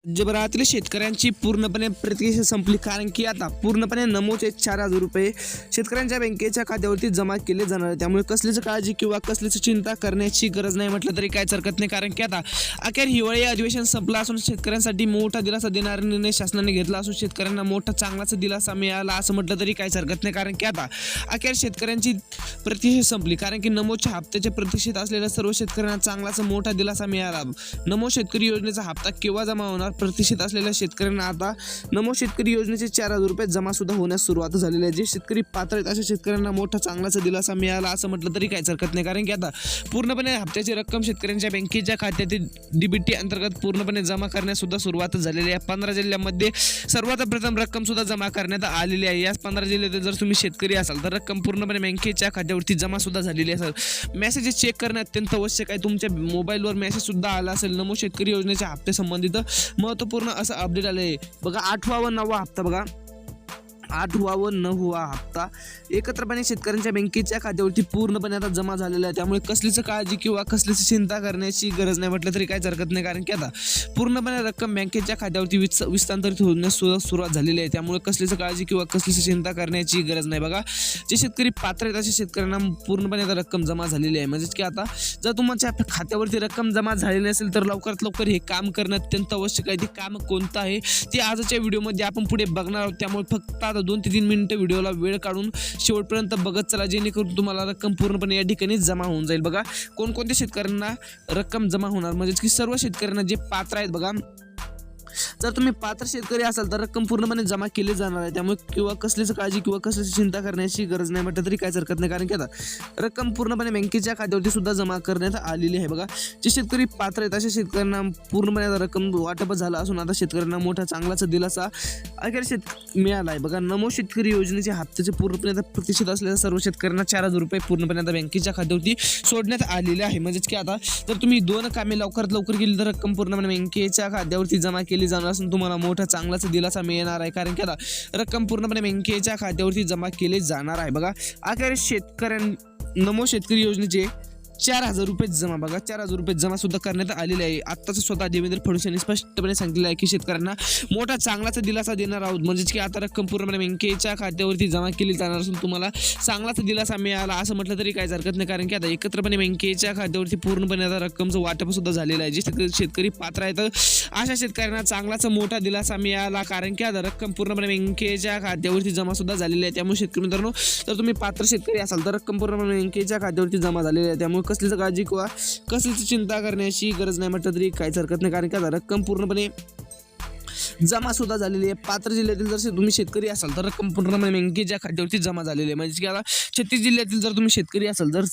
राज्यभरातील शेतकऱ्यांची पूर्णपणे प्रतीक्षा संपली, कारण की आता पूर्णपणे नमोचे 4,000 रुपये शेतकऱ्यांच्या बँकेच्या खात्यावरती जमा केले जाणार आहे। त्यामुळे कसलीच काळजी किंवा कसलीच चिंता करण्याची गरज नाही म्हटलं तरी काहीच हरकत नाही, कारण की आता अखेर हिवाळी अधिवेशन संपलं असून शेतकऱ्यांसाठी मोठा दिलासा देणारा निर्णय शासनाने घेतला असून शेतकऱ्यांना मोठा चांगलाच दिलासा मिळाला असं म्हटलं तरी काहीच हरकत नाही, कारण की आता अखेर शेतकऱ्यांची प्रतीक्षा संपली, कारण की नमोच्या हप्त्याच्या प्रतीक्षेत असलेल्या सर्व शेतकऱ्यांना चांगलाच मोठा दिलासा मिळाला। नमो शेतकरी योजनेचा हप्ता केव्हा जमा होणार? प्रतीक्षेत असलेल्या शेतकऱ्यांना आता नमो शेतकरी योजनेचे 4,000 रुपये जमा सुद्धा होण्यास सुरुवात झालेली आहे। जे शेतकरी पात्र आहेत अशा शेतकऱ्यांना मोठा चांगलाच दिलासा मिळाला असं म्हटलं तरी काहीच हरकत नाही, कारण की आता पूर्णपणे हप्त्याची रक्कम शेतकऱ्यांच्या बँकेच्या खात्यातील डीबीटी अंतर्गत पूर्णपणे जमा करण्यास सुद्धा सुरुवात झालेली आहे। 15 जिल्ह्यांमध्ये सर्वात प्रथम रक्कम सुद्धा जमा करण्यात आलेली आहे। याच 15 जिल्ह्यातील जर तुम्ही शेतकरी असाल तर रक्कम पूर्णपणे बँकेच्या खात्यावरती जमा सुद्धा झालेली असेल। मेसेज चेक करणे अत्यंत आवश्यक आहे। तुमच्या मोबाईलवर मेसेज सुद्धा आला असेल नमो शेतकरी योजनेच्या हप्त्या संबंधित महत्त्वपूर्ण असं अपडेट आले बघा। 8वा व 9वा हप्ता बघा, 8वा व 9वा हप्ता एकत्रपणे शेतकऱ्यांच्या बँकेच्या खात्यावरती पूर्णपणे आता जमा झालेला आहे। त्यामुळे कसलीच काळजी किंवा कसलीच चिंता करण्याची गरज नाही म्हटलं तरी काहीच हरकत नाही, कारण की आता पूर्णपणे रक्कम बँकेच्या खात्यावरती विस्तांतरित होण्यास सुरुवात झालेली आहे। त्यामुळे कसलीच काळजी किंवा कसलीच चिंता करण्याची गरज नाही बघा। जे शेतकरी पात्र आहेत अशा शेतकऱ्यांना पूर्णपणे आता रक्कम जमा झालेली आहे। म्हणजेच की आता जर तुमच्या खात्यावरती रक्कम जमा झालेली नसेल तर लवकरात लवकर हे काम करणं अत्यंत आवश्यक आहे। ते काम कोणतं आहे ते आजच्या व्हिडिओमध्ये आपण पुढे बघणार आहोत। त्यामुळे फक्त 2 ते 3 मिनिटं व्हिडिओला वेळ काढून शेवटपर्यंत बघत चला, जेणेकरून तुम्हाला रक्कम पूर्णपणे या ठिकाणी जमा होऊन जाईल बघा। कोणकोणत्या शेतकऱ्यांना रक्कम जमा होणार? म्हणजेच की सर्व शेतकऱ्यांना जे पात्र आहेत बघा। जर तुम्ही पात्र शेतकरी असाल तर रक्कम पूर्णपणे जमा केली जाणार आहे। त्यामुळे किंवा कसलीच काळजी किंवा कसलीच चिंता करण्याची गरज नाही म्हटलं तरी काहीच हरकत नाही, कारण की आता रक्कम पूर्णपणे बँकेच्या खात्यावरती सुद्धा जमा करण्यात आलेली आहे बघा। जे शेतकरी पात्र आहेत अशा शेतकऱ्यांना पूर्णपणे आता रक्कम वाटप झाला असून आता शेतकऱ्यांना मोठा चांगलाच दिलासा अखेर मिळाला आहे बघा। नमो शेतकरी योजनेचे हप्त्याचे पूर्णपणे आता प्रतीक्षित असलेल्या सर्व शेतकऱ्यांना 4,000 रुपये पूर्णपणे आता बँकेच्या खात्यावरती सोडण्यात आलेले आहे। म्हणजेच की आता जर तुम्ही 2 कामे लवकरात लवकर केली तर रक्कम पूर्णपणे बँकेच्या खात्यावरती जमा केली जाणार असून तुम्हाला मोठा चांगलाच दिलासा मिळणार आहे, कारण की आता रक्कम पूर्णपणे बँकेच्या खात्यावरती जमा केली जाणार आहे बघा। अखेर नमो शेतकरी योजनेचे 4,000 रुपये जमा बघा, 4,000 रुपये जमा सुद्धा करण्यात आलेले आहे। आत्ताच स्वतः देवेंद्र फडणवीस यांनी स्पष्टपणे सांगितलं आहे की शेतकऱ्यांना मोठा चांगलाच दिलासा देणार आहोत। म्हणजेच की आता रक्कम पूर्णपणे बँकेच्या खात्यावरती जमा केली जाणार असून तुम्हाला चांगलाच दिलासा मिळाला असं म्हटलं तरी काहीच हरकत नाही, कारण की आता एकत्रपणे बँकेच्या खात्यावरती पूर्णपणे आता रक्कमचं वाटप सुद्धा झालेलं आहे। जे शेतकरी पात्र आहेत अशा शेतकऱ्यांना चांगलाच मोठा दिलासा मिळाला, कारण की आता रक्कम पूर्णपणे बँकेच्या खात्यावरती जमा सुद्धा झालेली आहे। त्यामुळे शेतकरी मित्रांनो, जर तुम्ही पात्र शेतकरी असाल तर रक्कम पूर्णपणे बँकेच्या खात्यावरती जमा झालेली आहे। त्यामुळे कसलीच काळजी किंवा कसलीच चिंता करण्याची गरज नाही म्हटलं तरी काहीच हरकत नाही, कारण की आता रक्कम पूर्णपणे जमा सुद्धा झालेली आहे। पात्र जिल्ह्यातील जर तुम्ही शेतकरी असाल तर रक्कम पूर्णपणे बँकेच्या खात्यावरती जमा झालेली आहे। म्हणजे की आता 36 जिल्ह्यातील जर तुम्ही शेतकरी असाल, जर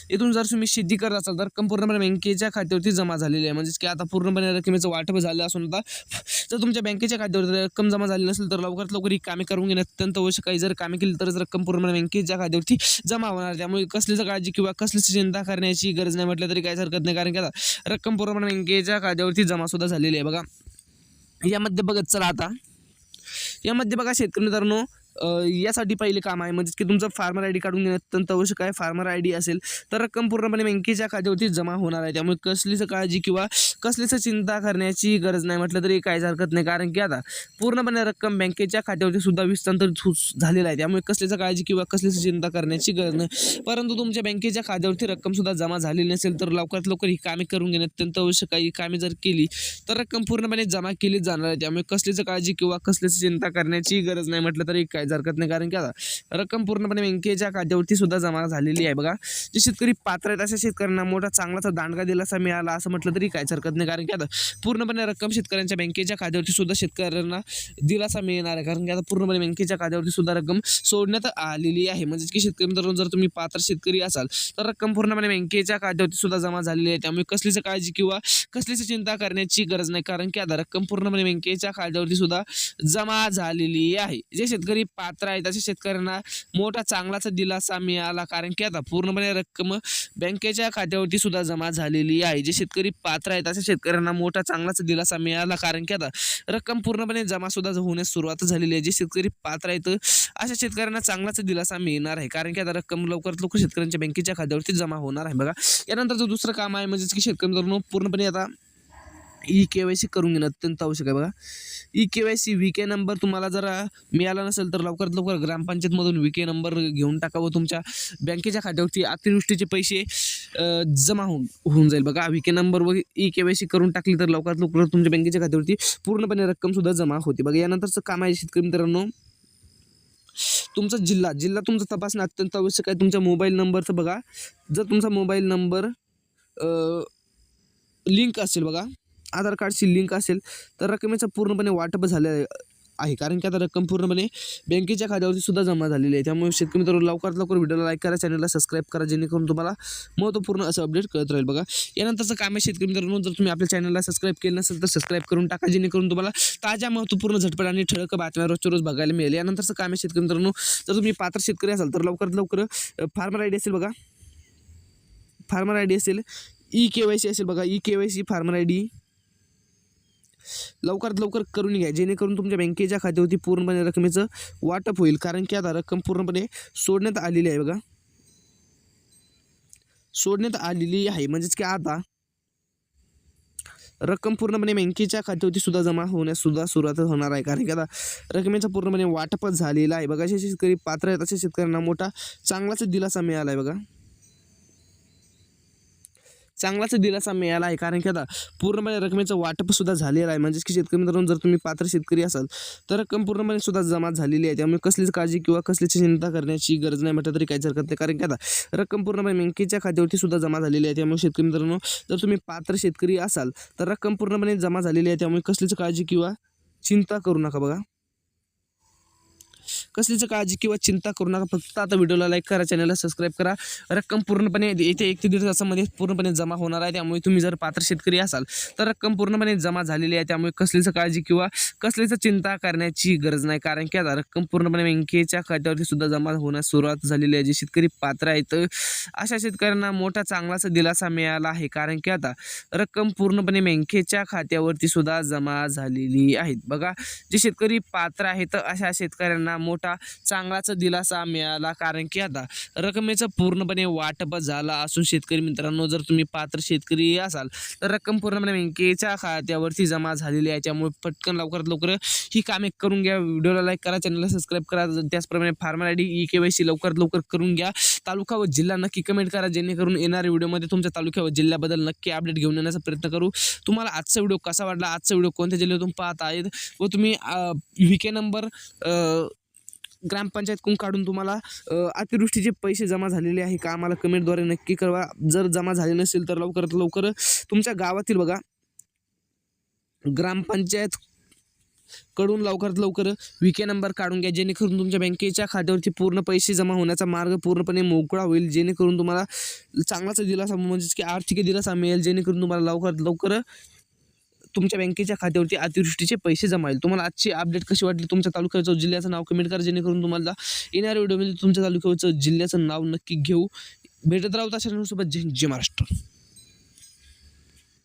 इथून जर तुम्ही शेती करत असाल तर रक्कम पूर्णपणे बँकेच्या खात्यावरती जमा झालेली आहे। म्हणजेच की आता पूर्णपणे रकमेचं वाटप झालं असून आता जर तुमच्या बँकेच्या खात्यावरती रक्कम जमा झाली नसेल तर लवकरात लवकर ही कामे करून घेणं अत्यंत आवश्यक आहे। जर कामे केली तरच रक्कम पूर्णपणे बँकेच्या खात्यावरती जमा होणार। त्यामुळे कसलीच काळजी किंवा कसलीच चिंता करण्याची गरज नाही म्हटलं तरी काहीच हरकत नाही, कारण की आता रक्कम पूर्णपणे बँकेच्या खात्यावरती जमा सुद्धा झालेली आहे बघा। यामध्ये बघत चला आता, यामध्ये बघा शेतकरी मित्रांनो, यासाठी पहिले काम आहे म्हणजे की तुमचा फार्मर आयडी काढून घेणं अत्यंत आवश्यक आहे। फार्मर आयडी असेल तर रक्कम पूर्णपणे बँकेच्या खात्यावरती जमा होणार आहे। त्यामुळे कसलीच काळजी किंवा कसलीच चिंता करण्याची गरज नाही म्हटलं तरी काहीच हरकत नाही, कारण की आता पूर्णपणे रक्कम बँकेच्या खात्यावरती सुद्धा विस्तांतरित झालेला आहे। त्यामुळे कसलीच काळजी किंवा कसलीच चिंता करण्याची गरज नाही। परंतु तुमच्या बँकेच्या खात्यावरती रक्कम सुद्धा जमा झालेली नसेल तर लवकरात लवकर ही कामे करून घेणं अत्यंत आवश्यक आहे। ही कामे जर केली तर रक्कम पूर्णपणे जमा केली जाणार आहे। त्यामुळे कसलीच काळजी किंवा कसलीच चिंता करण्याची गरज नाही म्हटलं तरी काहीच हरकत नाही, कारण की आता रक्कम पूर्णपणे बँकेच्या खात्यावरती सुद्धा जमा झालेली आहे बघा। जे शेतकरी पात्र आहेत अशा शेतकऱ्यांना मोठा चांगलाचा दांडगा दिलासा मिळाला असं म्हटलं तरी काहीच हरकत नाही, कारण की आता पूर्णपणे रक्कम शेतकऱ्यांच्या बँकेच्या खात्यावरती सुद्धा शेतकऱ्यांना दिलासा मिळणार आहे, कारण की आता पूर्णपणे बँकेच्या खात्यावरती सुद्धा रक्कम सोडण्यात आलेली आहे। म्हणजे की शेतकरी मित्रांनो, जर तुम्ही पात्र शेतकरी असाल तर रक्कम पूर्णपणे बँकेच्या खात्यावरती सुद्धा जमा झालेली आहे। त्यामुळे कसलीच काळजी किंवा कसलीच चिंता करण्याची गरज नाही, कारण की आता रक्कम पूर्णपणे बँकेच्या खात्यावरती सुद्धा जमा झालेली आहे। जे शेतकरी पात्र आहेत अशा शेतकऱ्यांना मोठा चांगलाच दिलासा मिळाला, कारण की आता पूर्णपणे रक्कम बँकेच्या खात्यावरती सुद्धा जमा झालेली आहे। जे शेतकरी पात्र आहेत अशा शेतकऱ्यांना मोठा चांगलाच दिलासा मिळाला, कारण की आता रक्कम पूर्णपणे जमा सुद्धा होण्यास सुरुवात झालेली आहे। जे शेतकरी पात्र आहेत अशा शेतकऱ्यांना चांगलाच दिलासा मिळणार आहे, कारण की आता रक्कम लवकरात लवकर शेतकऱ्यांच्या बँकेच्या खात्यावरती जमा होणार आहे बघा। यानंतरचं दुसरं काम आहे म्हणजे की शेतकऱ्यांना पूर्णपणे आता KYC करून घेणं अत्यंत आवश्यक आहे. बघा KYC VK नंबर तुम्हाला जरा मिळाला नसेल तर लवकरात लवकर ग्रामपंचायतमधून VK नंबर घेऊन टाका व तुमच्या बँकेच्या खात्यावरती अतिवृष्टीचे पैसे जमा होऊन जाईल. बघा VK नंबर व KYC करून टाकली तर लवकरात लवकर तुमच्या बँकेच्या खात्यावरती पूर्णपणे रक्कमसुद्धा जमा होते. बघा यानंतरचं काम आहे शेतकरी मित्रांनो, तुमचा जिल्हा तुमचा तपासणं अत्यंत आवश्यक आहे. तुमच्या मोबाईल नंबरचं बघा, जर तुमचा मोबाईल नंबर लिंक असेल, बघा आधार कार्डची लिंक असेल तर रकमेचं पूर्णपणे वाटप झालं आहे, कारण की आता रक्कम पूर्णपणे बँकेच्या खात्यावरती सुद्धा जमा झालेली आहे. त्यामुळे शेतकरी मित्रांनो लवकरात लवकर व्हिडिओला लाईक करा, चॅनलला सबस्क्राईब करा, जेणेकरून तुम्हाला महत्त्वपूर्ण असं अपडेट कळत राहील. बघा यानंतरचं काम आहे शेतकरी मित्रांनो, जर तुम्ही आपल्या चॅनलला सबस्क्राईब केलं नसेल तर सबस्क्राईब करून टाका, जेणेकरून तुम्हाला ताज्या महत्त्वपूर्ण झटपट आणि ठळक बातम्या रोजच्या रोज बघायला मिळेल. यानंतरचं काम आहे शेतकरी मित्रांनो, जर तुम्ही पात्र शेतकरी असाल तर लवकरात लवकर फार्मर ID असेल, बघा फार्मर ID असेल, KYC असेल, बघा KYC फार्मर ID लवकरात लवकर करून घ्या, जेणेकरून तुमच्या बँकेच्या खात्यावरती पूर्णपणे रकमेचं वाटप होईल. कारण की आता रक्कम पूर्णपणे सोडण्यात आलेली आहे. बघा सोडण्यात आलेली आहे, म्हणजेच की आता रक्कम पूर्णपणे बँकेच्या खात्यावरती सुद्धा जमा होण्यास सुद्धा सुरुवात होणार आहे. कारण की आता रकमेचं पूर्णपणे वाटपच झालेलं आहे. बघा जे शेतकरी पात्र आहेत अशा शेतकऱ्यांना मोठा चांगलाच दिलासा मिळाला आहे. बघा चांगलाच दिलासा मिळाला आहे, कारण की आता पूर्णपणे रकमेचं वाटप सुद्धा झालेलं आहे. म्हणजेच की शेतकरी मित्रांनो, जर तुम्ही पात्र शेतकरी असाल तर रक्कम पूर्णपणे सुद्धा जमा झालेली आहे. त्यामुळे कसलीच काळजी किंवा कसलीच चिंता करण्याची गरज नाही म्हटलं तरी काहीच हरकत नाही, कारण की आता रक्कम पूर्णपणे बँकेच्या खात्यावरती सुद्धा जमा झालेली आहे. त्यामुळे शेतकरी मित्रांनो, जर तुम्ही पात्र शेतकरी असाल तर रक्कम पूर्णपणे जमा झालेली आहे. त्यामुळे कसलीच काळजी किंवा चिंता करू नका. बघा कसलीच काळजी किंवा चिंता करू नका, फक्त आता व्हिडिओला लाईक करा, चॅनलला सबस्क्राईब करा. रक्कम पूर्णपणे येथे 1 ते 1.5 तासामध्ये पूर्णपणे जमा होणार आहे. त्यामुळे तुम्ही जर पात्र शेतकरी असाल तर रक्कम पूर्णपणे जमा झालेली आहे. त्यामुळे कसलीच काळजी किंवा कसलीच चिंता करण्याची गरज नाही, कारण की आता रक्कम पूर्णपणे बँकेच्या खात्यावरती सुद्धा जमा होण्यास सुरुवात झालेली आहे. जे शेतकरी पात्र आहेत अशा शेतकऱ्यांना मोठा चांगलाच दिलासा मिळाला आहे, कारण की आता रक्कम पूर्णपणे बँकेच्या खात्यावरती सुद्धा जमा झालेली आहे. बघा जे शेतकरी पात्र आहेत अशा शेतकऱ्यांना मोठा चांगलाच दिलासा मिळाला, कारण की आता रकमेचं पूर्णपणे वाटप झालं असून शेतकरी मित्रांनो, जर तुम्ही पात्र शेतकरी असाल तर रक्कम पूर्णपणे बँकेच्या खात्यावरती जमा झालेली आहे. त्यामुळे पटकन लवकरात लवकर ही कामे करून घ्या. व्हिडिओला लाईक करा, चॅनलला सबस्क्राईब करा, त्याचप्रमाणे फार्मर ID KYC लवकरात लवकर करून घ्या. तालुका व जिल्हा नक्की कमेंट करा, जेणेकरून येणाऱ्या व्हिडिओमध्ये तुमच्या तालुक्या व जिल्ह्याबद्दल नक्की अपडेट घेऊन येण्याचा प्रयत्न करू. तुम्हाला आजचा व्हिडिओ कसा वाटला, आजचा व्हिडिओ कोणत्या जिल्ह्यातून पाहत आहेत व तुम्ही VK नंबर ग्रामपंचायतकडून काढून तुम्हाला अतिवृष्टीचे पैसे जमा झालेले आहे का, आम्हाला कमेंटद्वारे नक्की कळवा. जर जमा झाले नसेल तर लवकरात लवकर तुमच्या गावातील बघा ग्रामपंचायत कडून लवकरात लवकर VK नंबर काढून घ्या, जेणेकरून तुमच्या बँकेच्या खात्यावरती पूर्ण पैसे जमा होण्याचा मार्ग पूर्णपणे मोकळा होईल. जेणेकरून तुम्हाला चांगलाच दिलासा, म्हणजेच की आर्थिक दिलासा मिळेल, जेणेकरून तुम्हाला लवकरात लवकर तुमच्या बँकेच्या खात्यावरती अतिवृष्टीचे पैसे जमा होईल. तुम्हाला आजची अपडेट कशी वाटली, तुमच्या तालुक्याचं जिल्ह्याचं नाव कमेंट करा, जेणेकरून तुम्हाला येणाऱ्या व्हिडिओमध्ये तुमच्या तालुक्याचं जिल्ह्याचं नाव नक्की घेऊ. भेटत राहू त्या चॅनलसोबत. जय महाराष्ट्र.